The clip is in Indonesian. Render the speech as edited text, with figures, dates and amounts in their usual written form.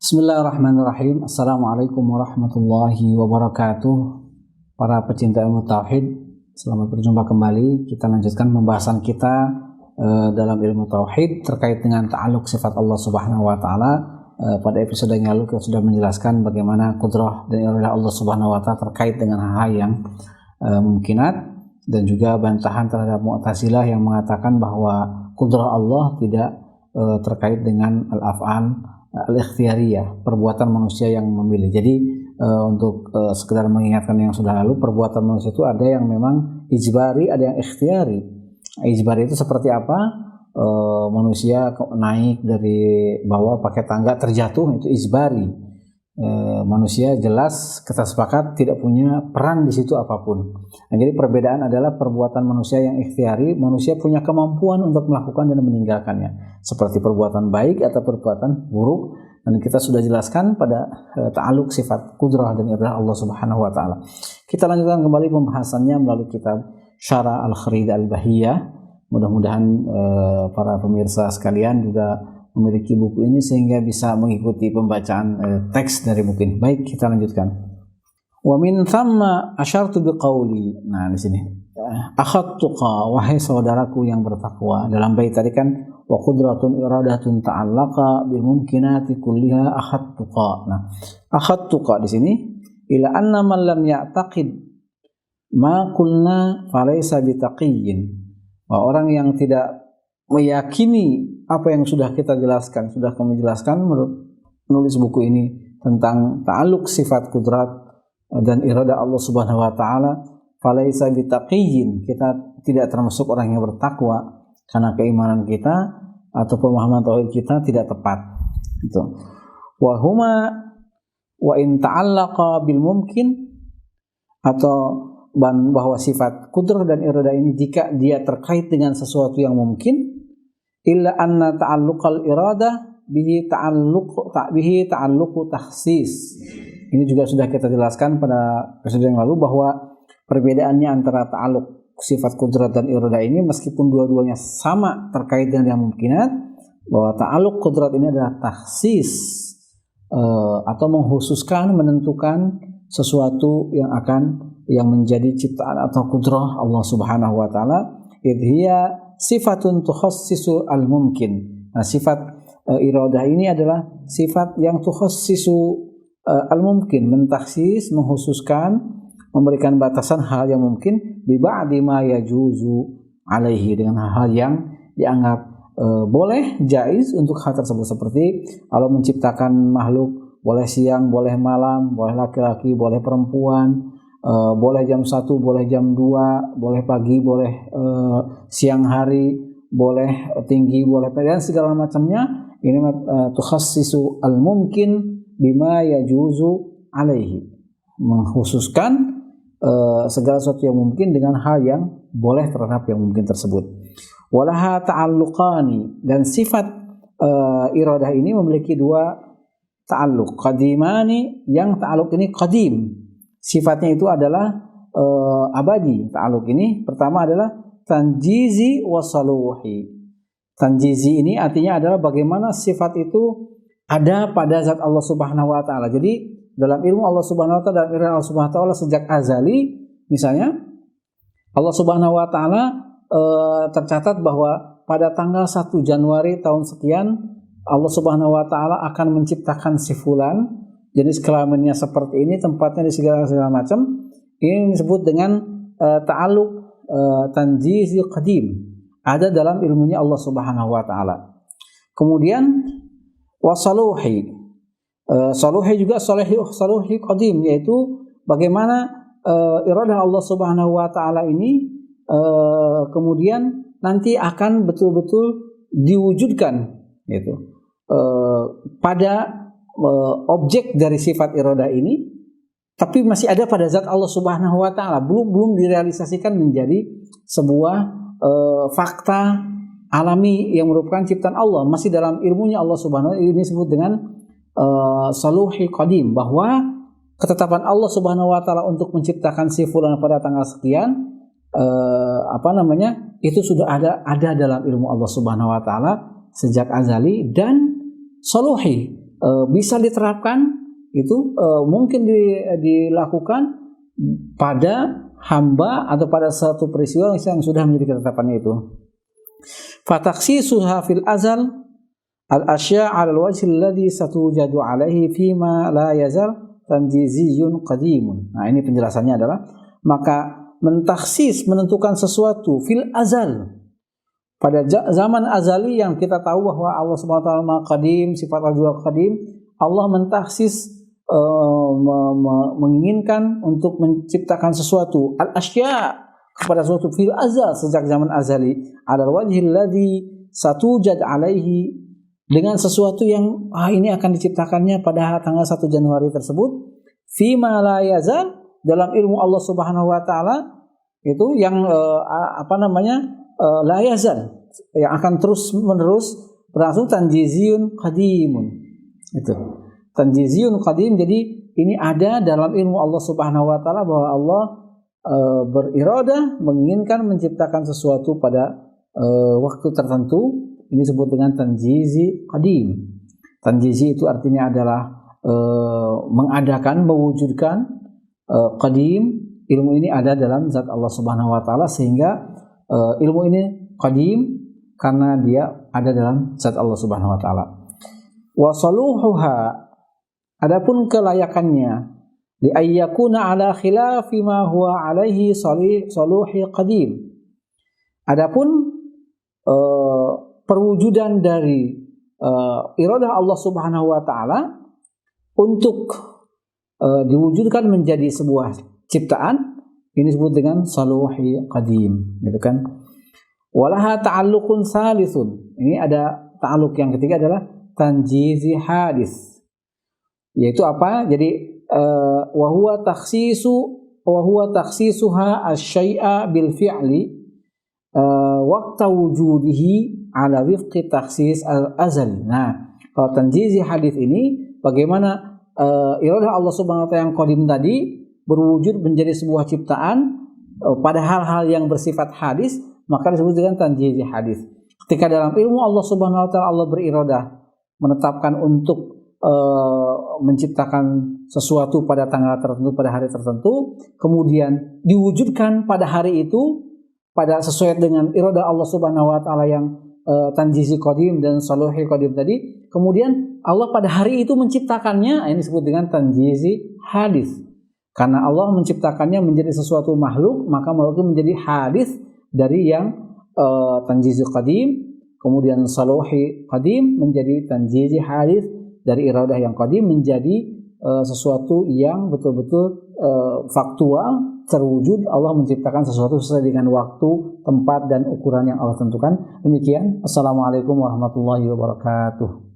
Bismillahirrahmanirrahim. Assalamualaikum warahmatullahi wabarakatuh. Para pecinta ilmu tauhid, selamat berjumpa kembali. Kita lanjutkan pembahasan kita dalam ilmu tauhid terkait dengan ta'alluq sifat Allah Subhanahu wa taala. Pada episode yang lalu kita sudah menjelaskan bagaimana qudrah dan iradah Allah Subhanahu wa taala terkait dengan hal yang mungkinat, dan juga bantahan terhadap Mu'tazilah yang mengatakan bahwa qudrah Allah tidak terkait dengan al-af'al al-ikhtiyariyah, perbuatan manusia yang memilih. Jadi untuk sekedar mengingatkan yang sudah lalu, perbuatan manusia itu ada yang memang ijbari, ada yang ikhtiyari. Ijbari itu seperti apa? Manusia naik dari bawah pakai tangga terjatuh, itu ijbari. Manusia jelas kita sepakat tidak punya peran di situ apapun. Nah, jadi perbedaan adalah perbuatan manusia yang ikhtiyari, manusia punya kemampuan untuk melakukan dan meninggalkannya, seperti perbuatan baik atau perbuatan buruk. Dan kita sudah jelaskan pada ta'alluq sifat qudrah dan iradah Allah Subhanahu wa taala. Kita lanjutkan kembali pembahasannya melalui kitab Syarah Al-Kharid Al-Bahiyah. Mudah-mudahan para pemirsa sekalian juga memiliki buku ini sehingga bisa mengikuti pembacaan teks dari buku ini. Baik, kita lanjutkan. Wa min thamma asyartu biqauli. Nah, di sini akhadtuqa, wahai saudaraku yang bertakwa. Dalam bait tadi kan wa qudratun iradatun ta'allaqa bil mumkinati kulliha akhadtuqa. Nah, akhadtuqa di sini ila anna man lam ya'taqid ma qulna falaysa bitaqiyyin. Orang yang tidak meyakini apa yang sudah kita jelaskan, sudah kami jelaskan menurut penulis buku ini tentang ta'alluq sifat kudrat dan iradah Allah Subhanahu wa taala, falaisa bitaqiyyin, kita tidak termasuk orang yang bertakwa karena keimanan kita atau pemahaman tauhid kita tidak tepat. Itu. Wa huma wa in ta'allaqa bil mumkin, atau bahwa sifat kudrah dan iradah ini jika dia terkait dengan sesuatu yang mungkin, illa anna ta'alluqal iradah bihi ta'alluqu takhsis. Ini juga sudah kita jelaskan pada episode yang lalu bahwa perbedaannya antara ta'alluq sifat kudrat dan iradah ini, meskipun dua-duanya sama terkait dengan yang mungkinat, bahwa ta'alluq kudrat ini adalah takhsis atau menghususkan, menentukan sesuatu yang menjadi ciptaan atau kudrah Allah Subhanahu wa taala. Idhiya sifatun tukhassisu al-mumkin. Nah, sifat iradah ini adalah sifat yang tukhassisu al-mumkin, mentaksis, menghususkan, memberikan batasan hal yang mungkin bi ba'di ma yajuzu alaihi, dengan hal yang dianggap boleh, jaiz untuk hal tersebut. Seperti Allah menciptakan makhluk boleh siang, boleh malam, boleh laki-laki, boleh perempuan, boleh jam 1, boleh jam 2, boleh pagi, boleh siang hari, boleh tinggi, boleh pendek, segala macamnya. Ini tukhassisu al-mumkin bima yajuzu alaihi, mengkhususkan segala sesuatu yang mungkin dengan hal yang boleh terhadap yang mungkin tersebut. Walaha ta'alluqani, dan sifat iradah ini memiliki dua ta'alluq. Qadimani, yang ta'alluq ini qadim, sifatnya itu adalah abadi. Ta'alluq ini pertama adalah tanjizi wa saluhi. Tanjizi ini artinya adalah bagaimana sifat itu ada pada zat Allah Subhanahu wa taala. Jadi dalam ilmu Allah Subhanahu wa taala dan ilmu Allah Subhanahu wa taala sejak azali, misalnya Allah Subhanahu wa taala tercatat bahwa pada tanggal 1 Januari tahun sekian Allah Subhanahu wa taala akan menciptakan si fulan, jenis kelaminnya seperti ini, tempatnya di segala macam. Ini disebut dengan ta'alluq tanjizi qadim, ada dalam ilmunya Allah Subhanahu wa taala. Kemudian wasaluhi, saluhi juga saluhi qadim, yaitu bagaimana iradah Allah Subhanahu wa taala ini kemudian nanti akan betul-betul diwujudkan, gitu, pada objek dari sifat iradah ini, tapi masih ada pada zat Allah Subhanahu wa taala, belum direalisasikan menjadi sebuah fakta alami yang merupakan ciptaan Allah, masih dalam ilmunya Allah Subhanahu wa taala. Ini disebut dengan saluhi qadim, bahwa ketetapan Allah Subhanahu wa taala untuk menciptakan si fulan pada tanggal sekian itu sudah ada dalam ilmu Allah Subhanahu wa taala sejak azali. Dan saluhi, bisa diterapkan itu mungkin dilakukan pada hamba atau pada satu peristiwa yang sudah menjadi ketetapannya itu. Fatakhsisuha fil azal al-asya' 'ala al-wajh alladhi satujadu 'alaihi fima la yazal tanjiziyun qadimun. Nah, ini penjelasannya adalah maka mentaksis menentukan sesuatu fil azal pada zaman azali yang kita tahu bahwa Allah Subhanahu wa taala Maha Qadim, sifat Allah juga Qadim. Allah mentaksis menginginkan untuk menciptakan sesuatu al-asya' kepada sesuatu fil azal sejak zaman azali ala wajhil ladzi satujad alaihi dengan sesuatu yang ini akan diciptakannya pada tanggal 1 Januari tersebut fima la yazal dalam ilmu Allah Subhanahu wa taala itu yang la yazal yang akan terus menerus berlangsung tanjiziyun qadimun. Itu tanjiziyun qadim, jadi ini ada dalam ilmu Allah Subhanahu wa taala bahwa Allah beriradah menginginkan menciptakan sesuatu pada waktu tertentu. Ini disebut dengan tanjizi qadim. Tanjizi itu artinya adalah mengadakan, mewujudkan. Qadim, ilmu ini ada dalam zat Allah Subhanahu wa taala sehingga ilmu ini qadim karena dia ada dalam zat Allah Subhanahu wa taala. Wa saluhuha, adapun kelayakannya li ayyakuna ala khilafi ma huwa alaihi saluhi qadim. Adapun perwujudan dari iradah Allah Subhanahu wa taala untuk diwujudkan menjadi sebuah ciptaan, ini disebut dengan saluhi qadim, gitu kan. Walaha ta'alluqun salithun. Ini ada ta'alluq yang ketiga adalah tanjizi hadis. Yaitu apa? Jadi wa huwa takhsisuha asy-syai'a bil fi'li waqta wujudihi ala wifqi takhsis al-azali. Nah, kalau tanjizi hadis ini bagaimana iradah Allah Subhanahu wa taala yang qadim tadi berwujud menjadi sebuah ciptaan pada hal-hal yang bersifat hadis, maka disebut dengan tanjizi hadis. Ketika dalam ilmu Allah Subhanahu wa taala Allah beriradah menetapkan untuk menciptakan sesuatu pada tanggal tertentu, pada hari tertentu, kemudian diwujudkan pada hari itu pada sesuai dengan iradah Allah Subhanahu wa taala yang tanjizi qadim dan saluhi qadim tadi, kemudian Allah pada hari itu menciptakannya, ini disebut dengan tanjizi hadis. Karena Allah menciptakannya menjadi sesuatu makhluk, maka makhluk itu menjadi hadis dari yang tanjizi qadim, kemudian saluhi qadim menjadi tanjizi hadis dari iradah yang qadim menjadi sesuatu yang betul-betul faktual, terwujud. Allah menciptakan sesuatu sesuai dengan waktu, tempat, dan ukuran yang Allah tentukan. Demikian. Assalamualaikum warahmatullahi wabarakatuh.